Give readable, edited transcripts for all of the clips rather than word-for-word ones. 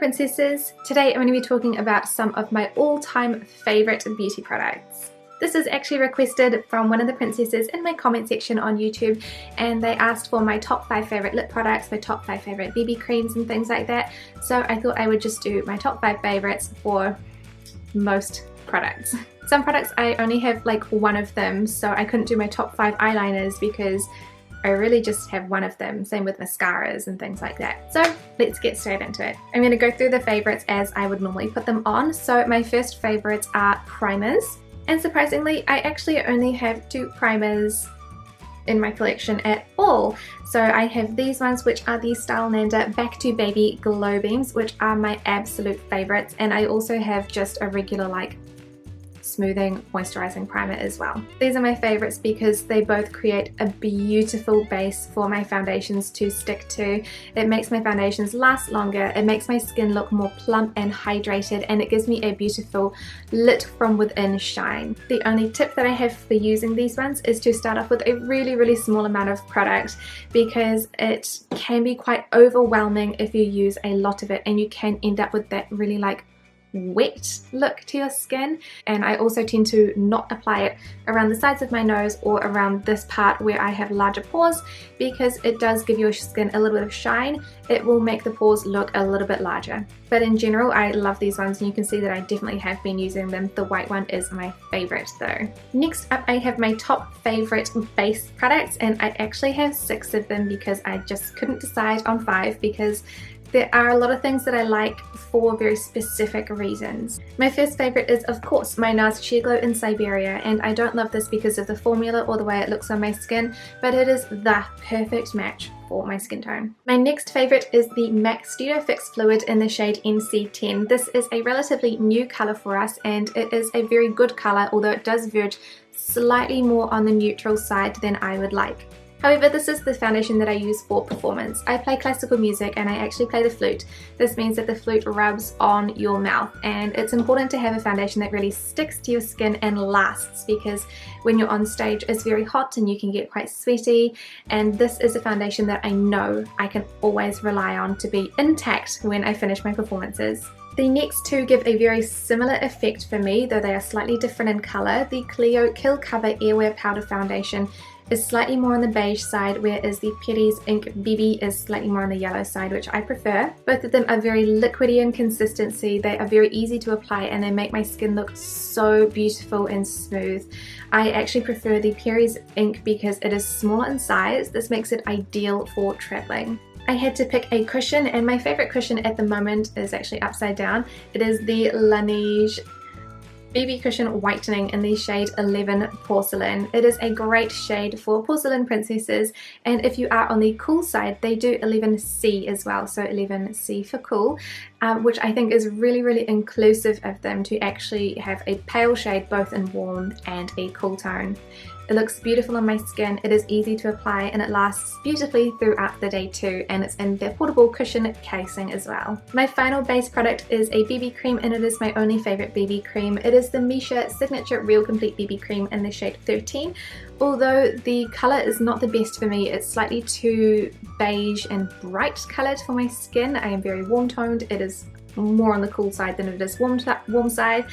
princesses. Today I'm going to be talking about some of my all-time favourite beauty products. This is actually requested from one of the princesses in my comment section on YouTube, and they asked for my top 5 favourite lip products, my top 5 favourite BB creams and things like that. So I thought I would just do my top 5 favourites for most products. Some products I only have like one of them, so I couldn't do my top 5 eyeliners because I really just have one of them. Same with mascaras and things like that. So let's get straight into it. I'm going to go through the favourites as I would normally put them on. So my first favourites are primers. And surprisingly, I actually only have 2 primers in my collection at all. So I have these ones, which are the Stylenander Back to Baby Glow Beams, which are my absolute favourites. And I also have just a regular like smoothing moisturizing primer as well. These are my favorites because they both create a beautiful base for my foundations to stick to. It makes my foundations last longer, it makes my skin look more plump and hydrated, and it gives me a beautiful lit from within shine. The only tip that I have for using these ones is to start off with a really small amount of product, because it can be quite overwhelming if you use a lot of it, and you can end up with that really like wet look to your skin. And I also tend to not apply it around the sides of my nose or around this part where I have larger pores, because it does give your skin a little bit of shine. It will make the pores look a little bit larger. But in general, I love these ones, and you can see that I definitely have been using them. The white one is my favorite though. Next up, I have my top favorite base products, and I actually have 6 of them because I just couldn't decide on 5, because there are a lot of things that I like for very specific reasons. My first favourite is, of course, my NARS Sheer Glow in Siberia, and I don't love this because of the formula or the way it looks on my skin, but it is the perfect match for my skin tone. My next favourite is the MAC Studio Fix Fluid in the shade NC10. This is a relatively new colour for us, and it is a very good colour, although it does verge slightly more on the neutral side than I would like. However, this is the foundation that I use for performance. I play classical music and I actually play the flute. This means that the flute rubs on your mouth, and it's important to have a foundation that really sticks to your skin and lasts, because when you're on stage it's very hot and you can get quite sweaty, and this is a foundation that I know I can always rely on to be intact when I finish my performances. The next 2 give a very similar effect for me, though they are slightly different in colour. The Clio Kill Cover Airwear Powder Foundation is slightly more on the beige side, whereas the Petty's Ink BB is slightly more on the yellow side, which I prefer. Both of them are very liquidy in consistency, they are very easy to apply, and they make my skin look so beautiful and smooth. I actually prefer the Petty's Ink because it is smaller in size. This makes it ideal for travelling. I had to pick a cushion, and my favourite cushion at the moment is actually upside down. It is the Laneige BB Cushion Whitening in the shade 11 Porcelain. It is a great shade for porcelain princesses, and if you are on the cool side, they do 11C as well, so 11C for cool, which I think is really inclusive of them to actually have a pale shade both in warm and a cool tone. It looks beautiful on my skin, it is easy to apply, and it lasts beautifully throughout the day too, and it's in their portable cushion casing as well. My final base product is a BB cream, and it is my only favourite BB cream. It is the Misha Signature Real Complete BB Cream in the shade 13. Although the colour is not the best for me, it's slightly too beige and bright coloured for my skin. I am very warm toned, it is more on the cool side than it is warm side.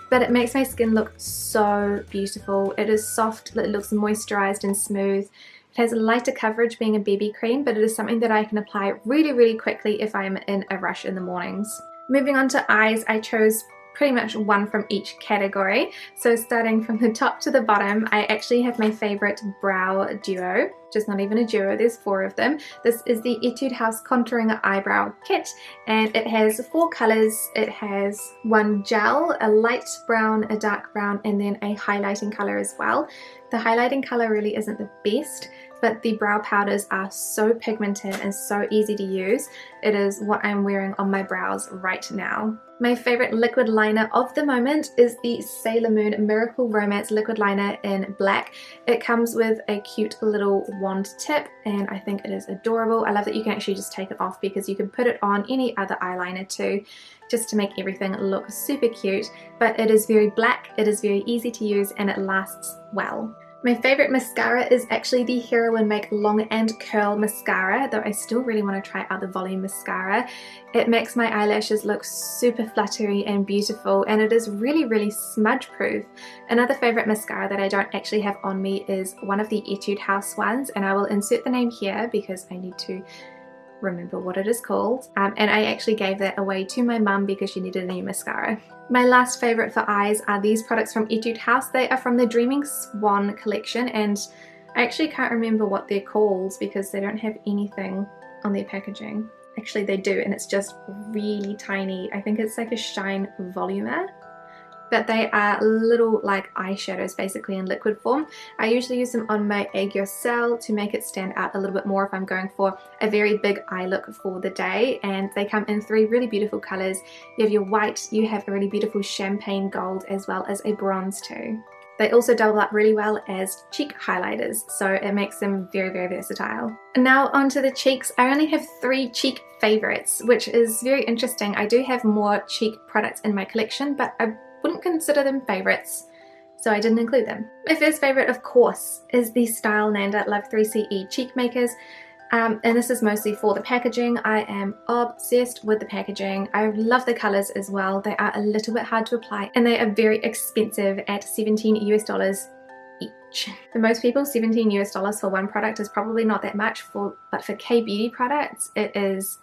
But it makes my skin look so beautiful. It is soft, it looks moisturized and smooth. It has a lighter coverage being a BB cream, but it is something that I can apply really quickly if I'm in a rush in the mornings. Moving on to eyes, I chose pretty much one from each category. So starting from the top to the bottom, I actually have my favorite brow duo. Just not even a duo, there's 4 of them. This is the Etude House Contouring Eyebrow Kit, and it has 4 colors. It has one gel, a light brown, a dark brown, and then a highlighting color as well. The highlighting color really isn't the best, but the brow powders are so pigmented and so easy to use. It is what I'm wearing on my brows right now. My favorite liquid liner of the moment is the Sailor Moon Miracle Romance liquid liner in black. It comes with a cute little wand tip, and I think it is adorable. I love that you can actually just take it off, because you can put it on any other eyeliner too, just to make everything look super cute. But it is very black, it is very easy to use, and it lasts well. My favourite mascara is actually the Heroine Make Long and Curl Mascara, though I still really want to try out the Volume Mascara. It makes my eyelashes look super fluttery and beautiful, and it is really smudge proof. Another favourite mascara that I don't actually have on me is one of the Etude House ones, and I will insert the name here because I need to remember what it is called, and I actually gave that away to my mum because she needed a new mascara. My last favourite for eyes are these products from Etude House. They are from the Dreaming Swan collection, and I actually can't remember what they're called because they don't have anything on their packaging. Actually they do, and it's just really tiny. I think it's like a shine volumer. But they are little like eyeshadows basically in liquid form. I usually use them on my Aiguille to make it stand out a little bit more if I'm going for a very big eye look for the day, and they come in 3 really beautiful colours. You have your white, you have a really beautiful champagne gold, as well as a bronze too. They also double up really well as cheek highlighters, so it makes them very versatile. And now onto the cheeks. I only have 3 cheek favourites, which is very interesting. I do have more cheek products in my collection, but I wouldn't consider them favourites, so I didn't include them. My first favourite, of course, is the Stylenander Love 3CE Cheek Makers, and this is mostly for the packaging. I am obsessed with the packaging. I love the colours as well. They are a little bit hard to apply, and they are very expensive at $17 US each. For most people, $17 US for one product is probably not that much, but for K-beauty products, it is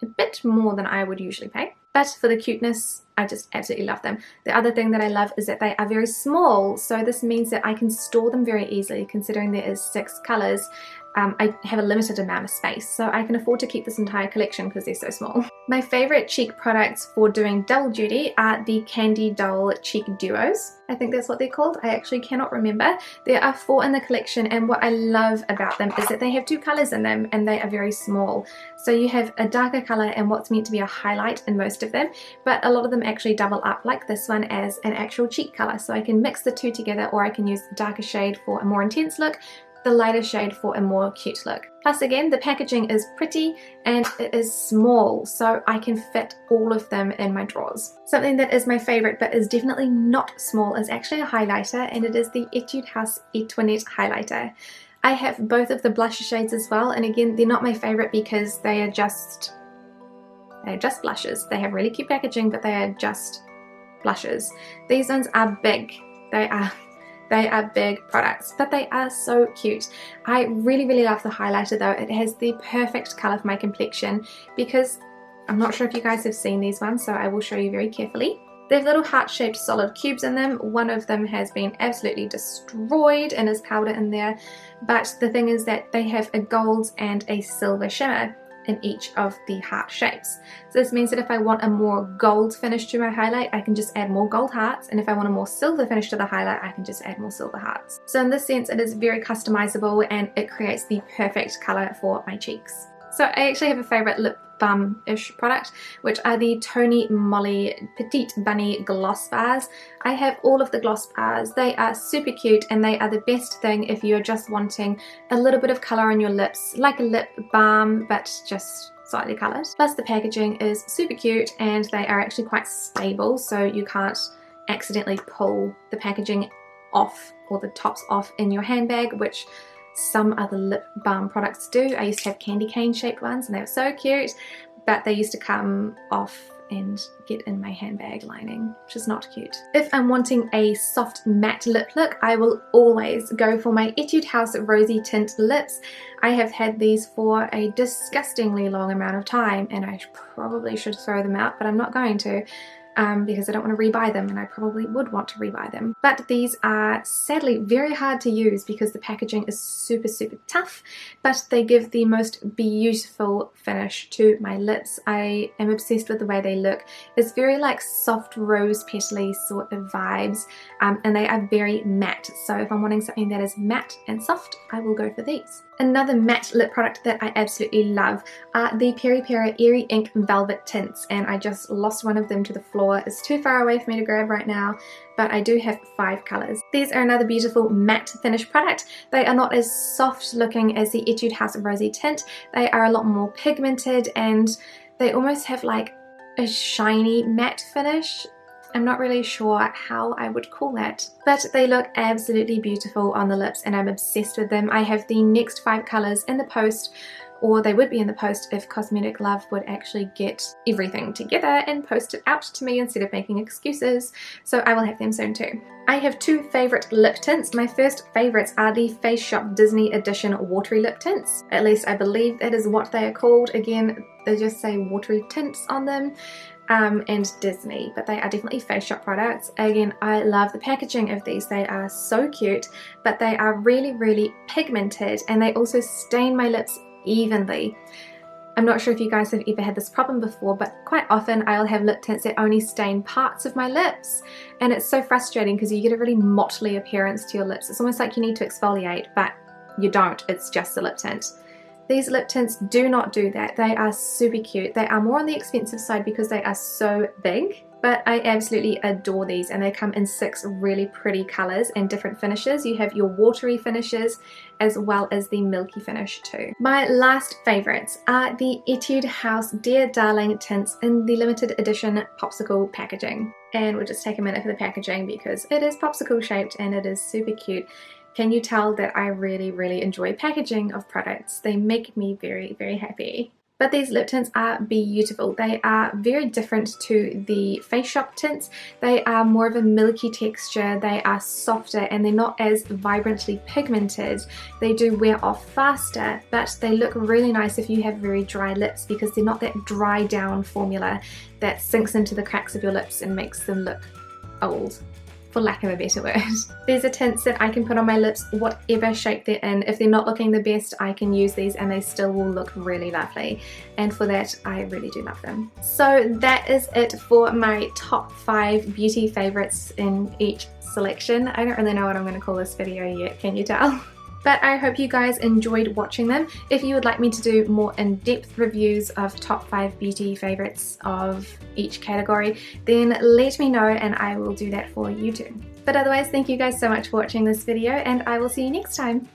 a bit more than I would usually pay. But for the cuteness, I just absolutely love them. The other thing that I love is that they are very small, so this means that I can store them very easily. Considering there is 6 colours, I have a limited amount of space, so I can afford to keep this entire collection because they're so small. My favourite cheek products for doing double duty are the Candy Doll Cheek Duos. I think that's what they're called. I actually cannot remember. There are 4 in the collection, and what I love about them is that they have 2 colours in them, and they are very small. So you have a darker colour and what's meant to be a highlight in most of them, but a lot of them actually double up, like this one, as an actual cheek colour. So I can mix the 2 together, or I can use the darker shade for a more intense look, the lighter shade for a more cute look. Plus again, the packaging is pretty and it is small, so I can fit all of them in my drawers. Something that is my favourite but is definitely not small is actually a highlighter, and it is the Etude House Etoinette highlighter. I have both of the blush shades as well, and again, they're not my favourite because they're just blushes. They have really cute packaging, but they are just blushes. These ones are big. They are big products, but they are so cute. I really love the highlighter though. It has the perfect colour for my complexion, because I'm not sure if you guys have seen these ones, so I will show you very carefully. They have little heart-shaped solid cubes in them. One of them has been absolutely destroyed and is powder in there, but the thing is that they have a gold and a silver shimmer in each of the heart shapes. So this means that if I want a more gold finish to my highlight, I can just add more gold hearts, and if I want a more silver finish to the highlight, I can just add more silver hearts. So in this sense, it is very customizable and it creates the perfect colour for my cheeks. So I actually have a favourite lip balm-ish product, which are the Tony Moly Petite Bunny Gloss Bars. I have all of the gloss bars. They are super cute, and they are the best thing if you're just wanting a little bit of colour on your lips, like a lip balm, but just slightly coloured. Plus the packaging is super cute, and they are actually quite stable, so you can't accidentally pull the packaging off or the tops off in your handbag, which some other lip balm products do. I used to have candy cane shaped ones and they were so cute, but they used to come off and get in my handbag lining, which is not cute. If I'm wanting a soft matte lip look, I will always go for my Etude House Rosy Tint lips. I have had these for a disgustingly long amount of time, and I probably should throw them out, but I'm not going to. Because I don't want to rebuy them, and I probably would want to rebuy them. But these are sadly very hard to use because the packaging is super tough, but they give the most beautiful finish to my lips. I am obsessed with the way they look. It's very like soft rose petally sort of vibes, and they are very matte. So if I'm wanting something that is matte and soft, I will go for these. Another matte lip product that I absolutely love are the Peri Peri Airy Ink Velvet Tints, and I just lost one of them to the floor. It's too far away for me to grab right now, but I do have 5 colours. These are another beautiful matte finish product. They are not as soft looking as the Etude House Rosy Tint. They are a lot more pigmented, and they almost have like a shiny matte finish. I'm not really sure how I would call that, but they look absolutely beautiful on the lips and I'm obsessed with them. I have the next 5 colours in the post, or they would be in the post if Cosmetic Love would actually get everything together and post it out to me instead of making excuses, so I will have them soon too. I have 2 favourite lip tints. My first favourites are the Face Shop Disney Edition Watery Lip Tints. At least I believe that is what they are called. Again, they just say watery tints on them. And Disney, but they are definitely Face Shop products. Again, I love the packaging of these. They are so cute, but they are really pigmented, and they also stain my lips evenly. I'm not sure if you guys have ever had this problem before, but quite often I'll have lip tints that only stain parts of my lips, and it's so frustrating because you get a really motley appearance to your lips. It's almost like you need to exfoliate, but you don't. It's just a lip tint. These lip tints do not do that. They are super cute. They are more on the expensive side because they are so big, but I absolutely adore these, and they come in 6 really pretty colours and different finishes. You have your watery finishes as well as the milky finish too. My last favourites are the Etude House Dear Darling tints in the limited edition popsicle packaging. And we'll just take a minute for the packaging because it is popsicle shaped and it is super cute. Can you tell that I really enjoy packaging of products? They make me very happy. But these lip tints are beautiful. They are very different to the Face Shop tints. They are more of a milky texture, they are softer, and they're not as vibrantly pigmented. They do wear off faster, but they look really nice if you have very dry lips because they're not that dry down formula that sinks into the cracks of your lips and makes them look old, for lack of a better word. These are tints that I can put on my lips whatever shape they're in. If they're not looking the best, I can use these and they still will look really lovely. And for that, I really do love them. So that is it for my top 5 beauty favorites in each selection. I don't really know what I'm going to call this video yet, can you tell? But I hope you guys enjoyed watching them. If you would like me to do more in-depth reviews of top 5 beauty favorites of each category, then let me know and I will do that for you too. But otherwise, thank you guys so much for watching this video, and I will see you next time.